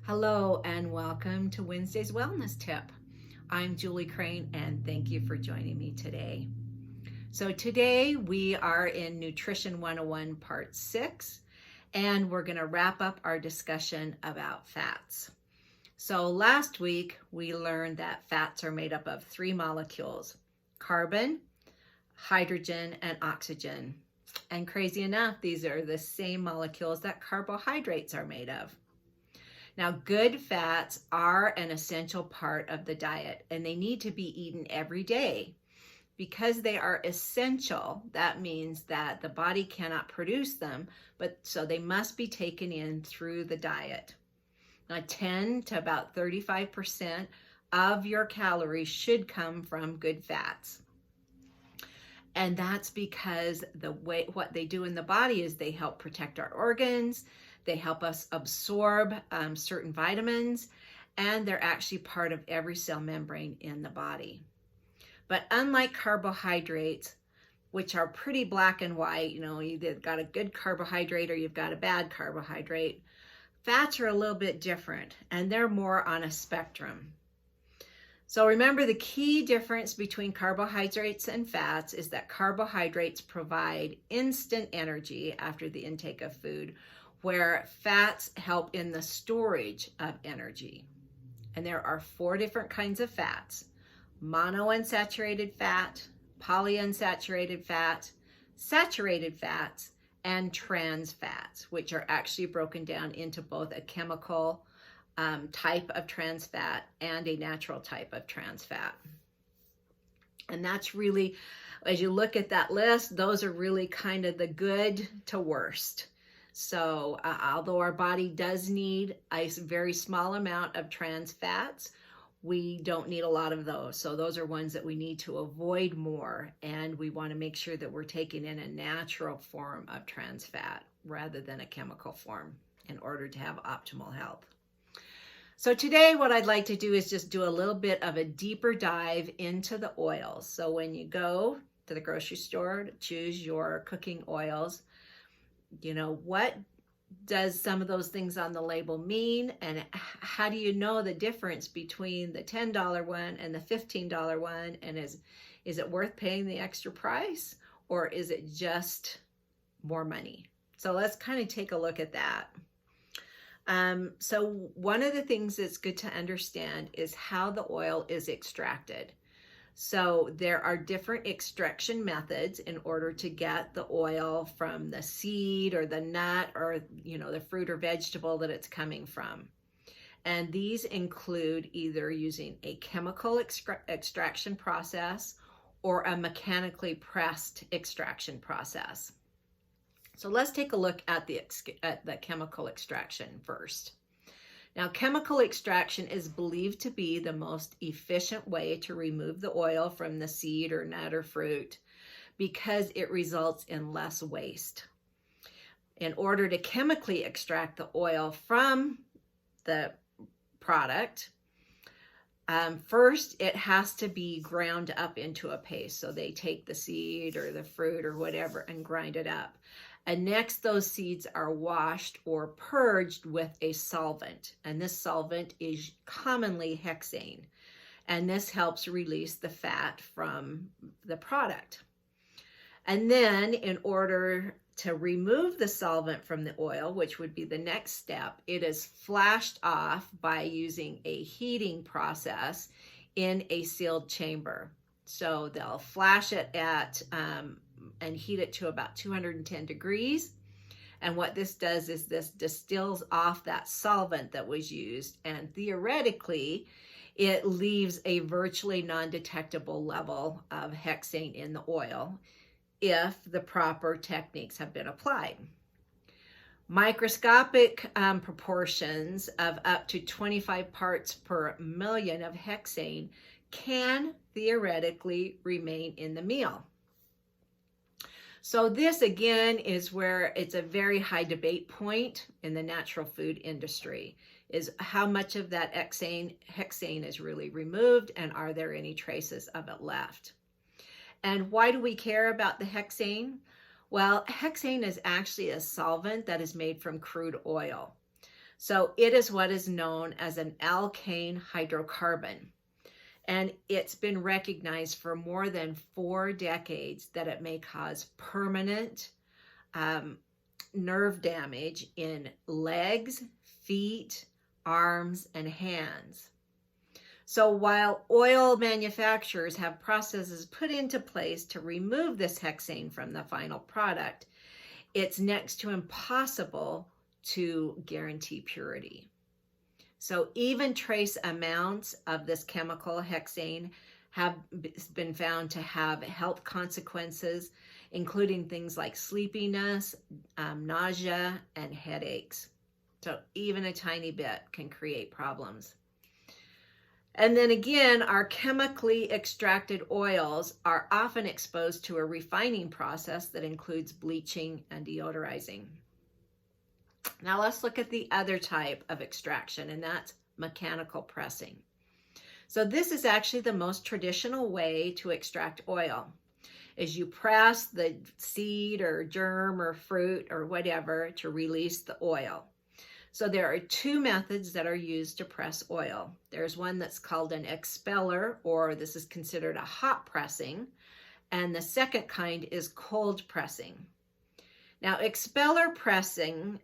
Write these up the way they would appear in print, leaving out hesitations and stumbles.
Hello and welcome to Wednesday's Wellness Tip. I'm Julie Crane and thank you for joining me today. So today we are in Nutrition 101 Part 6 and we're going to wrap up our discussion about fats. So last week we learned that fats are made up of three molecules: carbon, hydrogen, and oxygen. And crazy enough, these are the same molecules that carbohydrates are made of. Now, good fats are an essential part of the diet and they need to be eaten every day. Because they are essential, that means that the body cannot produce them, but so they must be taken in through the diet. Now, 10 to about 35% of your calories should come from good fats. And that's because what they do in the body is they help protect our organs, they help us absorb certain vitamins, and they're actually part of every cell membrane in the body. But unlike carbohydrates, which are pretty black and white, you've got a good carbohydrate or you've got a bad carbohydrate, fats are a little bit different and they're more on a spectrum. So remember, the key difference between carbohydrates and fats is that carbohydrates provide instant energy after the intake of food, where fats help in the storage of energy. And there are 4 different kinds of fats: monounsaturated fat, polyunsaturated fat, saturated fats, and trans fats, which are actually broken down into both a chemical type of trans fat and a natural type of trans fat. And that's really, as you look at that list, those are really kind of the good to worst. So although our body does need a very small amount of trans fats, we don't need a lot of those. So those are ones that we need to avoid more. And we want to make sure that we're taking in a natural form of trans fat rather than a chemical form in order to have optimal health. So today what I'd like to do is just do a little bit of a deeper dive into the oils. So when you go to the grocery store to choose your cooking oils, what does some of those things on the label mean, and how do you know the difference between the $10 one and the $15 one, and is it worth paying the extra price, or is it just more money? So let's kind of take a look at that. So one of the things that's good to understand is how the oil is extracted. So there are different extraction methods in order to get the oil from the seed or the nut or, the fruit or vegetable that it's coming from. And these include either using a chemical extraction process or a mechanically pressed extraction process. So let's take a look at the chemical extraction first. Now, chemical extraction is believed to be the most efficient way to remove the oil from the seed or nut or fruit because it results in less waste. In order to chemically extract the oil from the product, first it has to be ground up into a paste. So they take the seed or the fruit or whatever and grind it up. And next, those seeds are washed or purged with a solvent. And this solvent is commonly hexane. And this helps release the fat from the product. And then in order to remove the solvent from the oil, which would be the next step, it is flashed off by using a heating process in a sealed chamber. So they'll flash it at and heat it to about 210 degrees. And what this does is this distills off that solvent that was used, and theoretically it leaves a virtually non-detectable level of hexane in the oil if the proper techniques have been applied. Microscopic proportions of up to 25 parts per million of hexane can theoretically remain in the meal. So this again is where it's a very high debate point in the natural food industry, is how much of that hexane is really removed, and are there any traces of it left? And why do we care about the hexane? Well, hexane is actually a solvent that is made from crude oil. So it is what is known as an alkane hydrocarbon. And it's been recognized for more than 4 decades that it may cause permanent nerve damage in legs, feet, arms, and hands. So while oil manufacturers have processes put into place to remove this hexane from the final product, it's next to impossible to guarantee purity. So even trace amounts of this chemical hexane have been found to have health consequences, including things like sleepiness, nausea, and headaches. So even a tiny bit can create problems. And then again, our chemically extracted oils are often exposed to a refining process that includes bleaching and deodorizing. Now let's look at the other type of extraction, and that's mechanical pressing. So this is actually the most traditional way to extract oil. Is you press the seed or germ or fruit or whatever to release the oil. So there are 2 methods that are used to press oil. There's one that's called an expeller, or this is considered a hot pressing, and the second kind is cold pressing. Now, expeller pressing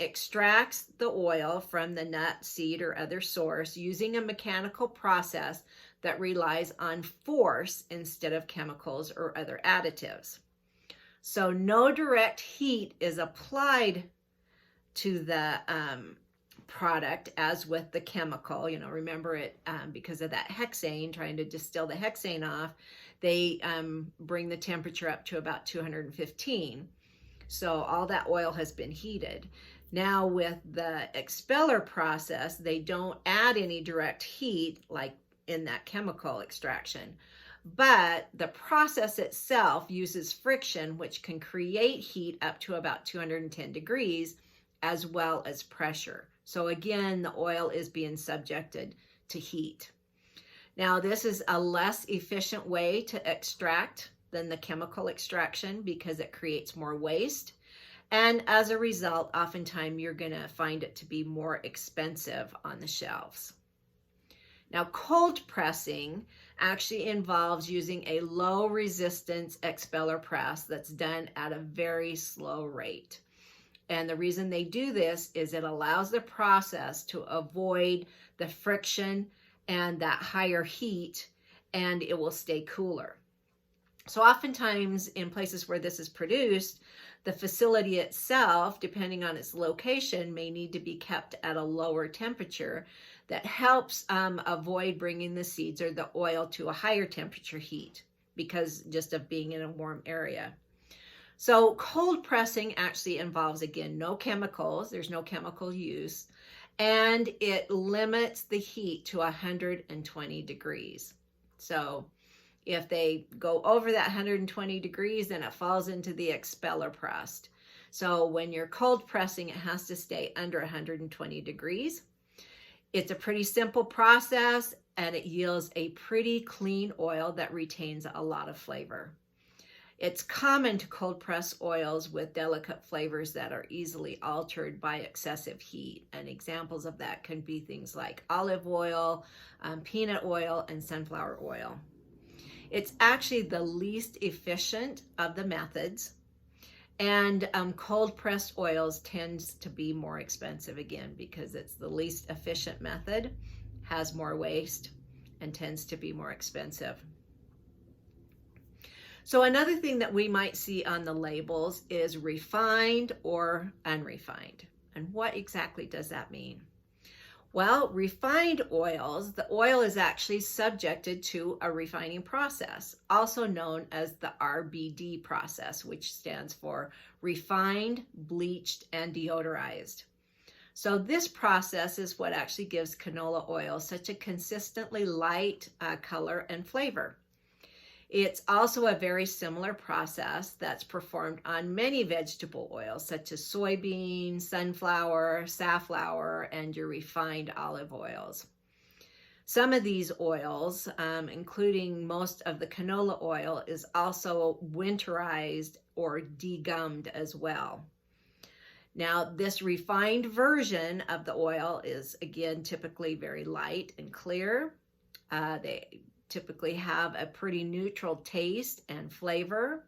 extracts the oil from the nut, seed, or other source using a mechanical process that relies on force instead of chemicals or other additives. So no direct heat is applied to the product as with the chemical. Remember it because of that hexane, trying to distill the hexane off, they bring the temperature up to about 215. So all that oil has been heated. Now with the expeller process, they don't add any direct heat like in that chemical extraction. But the process itself uses friction, which can create heat up to about 210 degrees, as well as pressure. So again, the oil is being subjected to heat. Now, this is a less efficient way to extract than the chemical extraction because it creates more waste. And as a result, oftentimes you're going to find it to be more expensive on the shelves. Now, cold pressing actually involves using a low resistance expeller press that's done at a very slow rate. And the reason they do this is it allows the process to avoid the friction and that higher heat, and it will stay cooler. So oftentimes in places where this is produced, the facility itself, depending on its location, may need to be kept at a lower temperature that helps avoid bringing the seeds or the oil to a higher temperature heat because just of being in a warm area. So cold pressing actually involves, again, no chemicals. There's no chemical use. And it limits the heat to 120 degrees. So if they go over that 120 degrees, then it falls into the expeller pressed. So when you're cold pressing, it has to stay under 120 degrees. It's a pretty simple process, and it yields a pretty clean oil that retains a lot of flavor. It's common to cold press oils with delicate flavors that are easily altered by excessive heat. And examples of that can be things like olive oil, peanut oil, and sunflower oil. It's actually the least efficient of the methods. And cold pressed oils tends to be more expensive again because it's the least efficient method, has more waste, and tends to be more expensive. So another thing that we might see on the labels is refined or unrefined. And what exactly does that mean? Well, refined oils, the oil is actually subjected to a refining process, also known as the RBD process, which stands for refined, bleached, and deodorized. So this process is what actually gives canola oil such a consistently light color and flavor. It's also a very similar process that's performed on many vegetable oils, such as soybean, sunflower, safflower, and your refined olive oils. Some of these oils, including most of the canola oil, is also winterized or degummed as well. Now, this refined version of the oil is, again, typically very light and clear. They typically have a pretty neutral taste and flavor.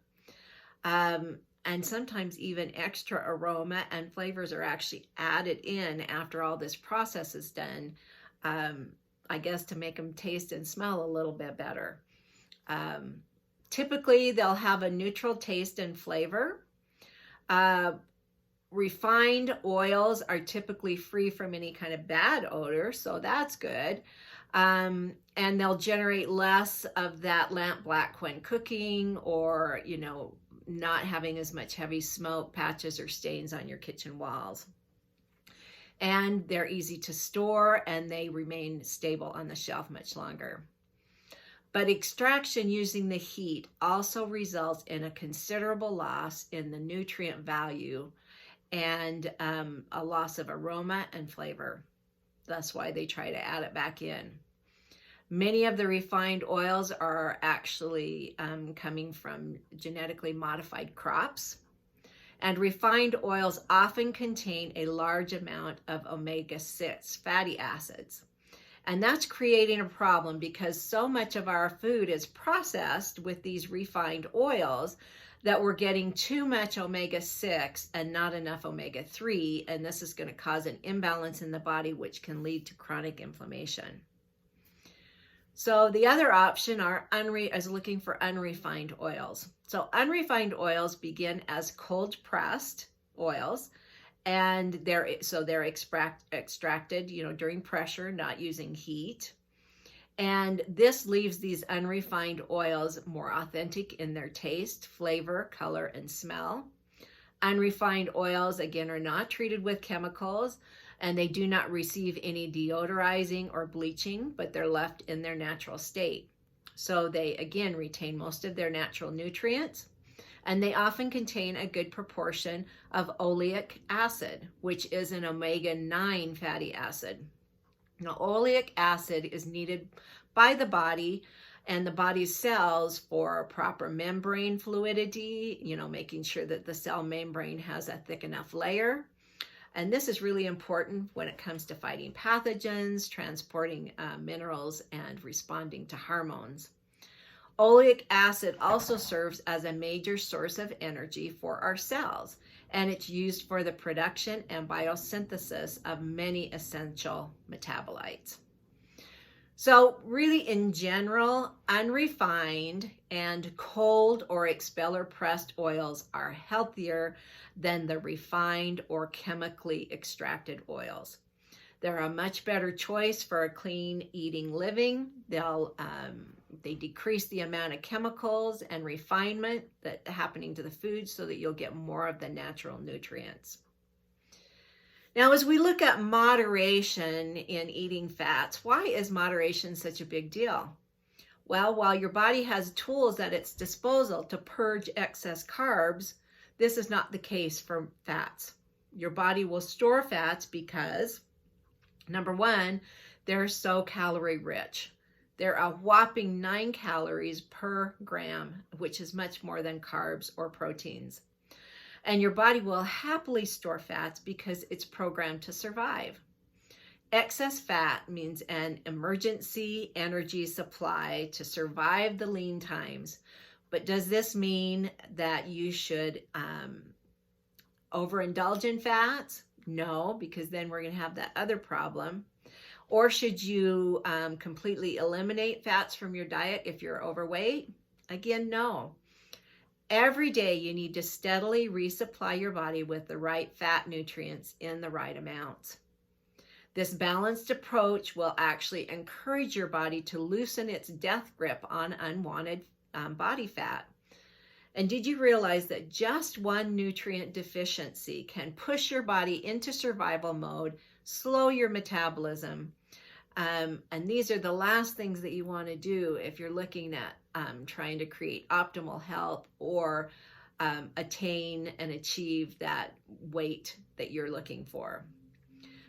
And sometimes even extra aroma and flavors are actually added in after all this process is done, I guess to make them taste and smell a little bit better. Typically, they'll have a neutral taste and flavor. Refined oils are typically free from any kind of bad odor, so that's good. And they'll generate less of that lamp black when cooking, or, not having as much heavy smoke, patches, or stains on your kitchen walls. And they're easy to store, and they remain stable on the shelf much longer. But extraction using the heat also results in a considerable loss in the nutrient value and a loss of aroma and flavor. That's why they try to add it back in. Many of the refined oils are actually coming from genetically modified crops. And refined oils often contain a large amount of omega-6 fatty acids. And that's creating a problem because so much of our food is processed with these refined oils that we're getting too much omega-6 and not enough omega-3. And this is going to cause an imbalance in the body, which can lead to chronic inflammation. So the other option is looking for unrefined oils. So unrefined oils begin as cold pressed oils, and they're extracted, during pressure, not using heat. And this leaves these unrefined oils more authentic in their taste, flavor, color, and smell. Unrefined oils, again, are not treated with chemicals, and they do not receive any deodorizing or bleaching, but they're left in their natural state. So they, again, retain most of their natural nutrients, and they often contain a good proportion of oleic acid, which is an omega-9 fatty acid. Now, oleic acid is needed by the body and the body's cells for proper membrane fluidity, making sure that the cell membrane has a thick enough layer. And this is really important when it comes to fighting pathogens, transporting minerals, and responding to hormones. Oleic acid also serves as a major source of energy for our cells, and it's used for the production and biosynthesis of many essential metabolites. So really, in general, unrefined and cold or expeller pressed oils are healthier than the refined or chemically extracted oils. They're a much better choice for a clean eating living. They decrease the amount of chemicals and refinement that's happening to the food so that you'll get more of the natural nutrients. Now, as we look at moderation in eating fats, why is moderation such a big deal? Well, while your body has tools at its disposal to purge excess carbs, this is not the case for fats. Your body will store fats because, number one, they're so calorie rich. They're a whopping 9 calories per gram, which is much more than carbs or proteins. And your body will happily store fats because it's programmed to survive. Excess fat means an emergency energy supply to survive the lean times. But does this mean that you should overindulge in fats? No, because then we're going to have that other problem. Or should you completely eliminate fats from your diet if you're overweight? Again, no. Every day you need to steadily resupply your body with the right fat nutrients in the right amounts. This balanced approach will actually encourage your body to loosen its death grip on unwanted body fat. And did you realize that just one nutrient deficiency can push your body into survival mode, slow your metabolism? And these are the last things that you want to do if you're looking at trying to create optimal health or attain and achieve that weight that you're looking for.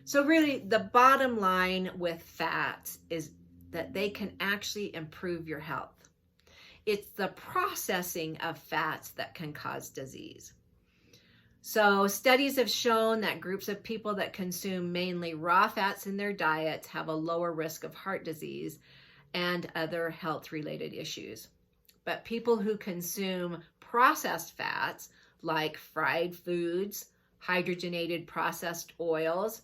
So really, the bottom line with fats is that they can actually improve your health. It's the processing of fats that can cause disease. So studies have shown that groups of people that consume mainly raw fats in their diets have a lower risk of heart disease and other health-related issues. But people who consume processed fats like fried foods, hydrogenated processed oils,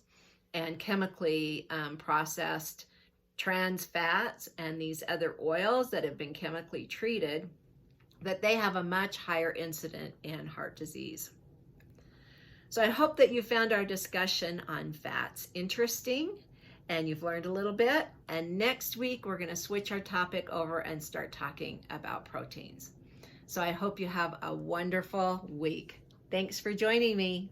and chemically processed trans fats and these other oils that have been chemically treated, that they have a much higher incidence in heart disease. So I hope that you found our discussion on fats interesting and you've learned a little bit. And next week, we're going to switch our topic over and start talking about proteins. So I hope you have a wonderful week. Thanks for joining me.